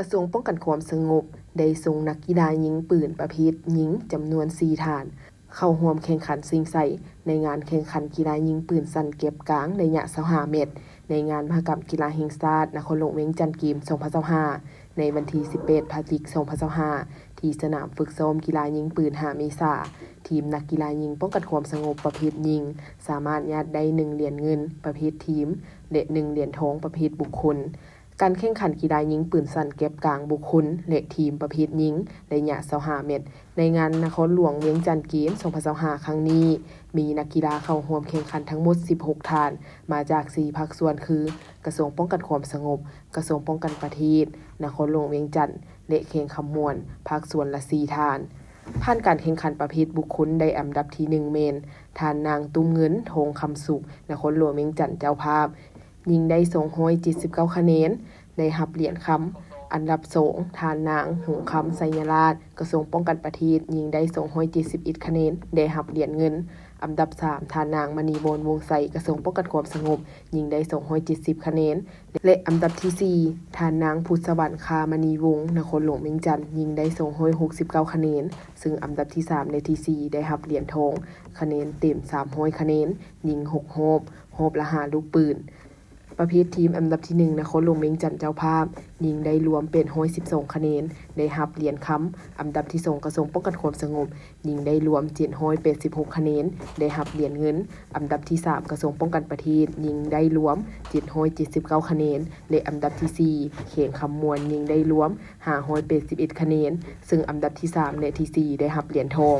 กระทรวงป้องกันความสงบได้ส่งนักกีฬายิงปืนประเภทหญิงจำนวน4ฐานเข้าร่วมแข่งขันชิงชัยในงานแข่งขันกีฬายิงปืนสั้นเก็บกลางระยะ25 เมตรในงานมหกรรมกีฬาแห่งชาตินครหลวงเวียงจันทร์เกม 2025 ในวันที่ 18 พฤศจิกายน 2025 ที่สนามฝึกซ้อมกีฬายิงปืน 5 เมษายน ทีมนักกีฬายิงป้องกันความสงบประเภทยิงสามารถญาติได้1เหรียญเงินประเภททีมและ1เหรียญทองประเภทบุคคลการแข่งขันกีฬายิงปืนสั้นเก็บกลางบุคคลและทีมประเภทยิงระยะ25 เมตรในงานนครหลวงเวียงจันทร์เกม 2025 ครั้งนี้มีนักกีฬาเข้าร่วมแข่งขันทั้งหมด16ท่านมาจาก4ภาคส่วนคือกระทรวงป้องกันความสงบกระทรวงป้องกันประเทศนครหลวงเวียงจันทร์และเขงคำมวนภาคส่วนละ4ท่านผ่านการแข่งขันประเภทบุคคลได้อันดับที่1เมนท่านนางตุ้มเงินทองคำสุขนครหลวงเวียงจันทร์เจ้าภาพยิงได้279คะแนนได้รับเหรียญคำอันดับ2ทานนางหงคำไสยราชกระทรวงป้องกันประเทศยิงได้271คะแนนได้รับเหรียญเงินอันดับ3ทานนางมณีวงศ์วงศ์ไสกระทรวงป้องกันความสงบยิงได้270คะแนนและอันดับที่4ทานนางพุทธสวรรค์คามณีวงศ์นครหลวงเวียงจันทร์ยิงได้269คะแนนซึ่งอันดับที่3และที่4ได้รับเหรียญทองคะแนนเต็ม300คะแนนยิง6รอบละ5ลูกปืนประเภททีมอันดับที่1นครหลวงเวียงจันทร์เจ้าภาพยิงได้รวมเป็น112คะแนนได้รับเหรียญคำอันดับที่2กระทรวงป้องกันความสงบยิงได้รวม786คะแนนได้รับเหรียญเงินอันดับที่3กระทรวงป้องกันประเทศยิงได้รวม779คะแนนและอันดับที่4เขงคำมวนยิงได้รวม581คะแนนซึ่งอันดับที่3และที่4ได้รับเหรียญทอง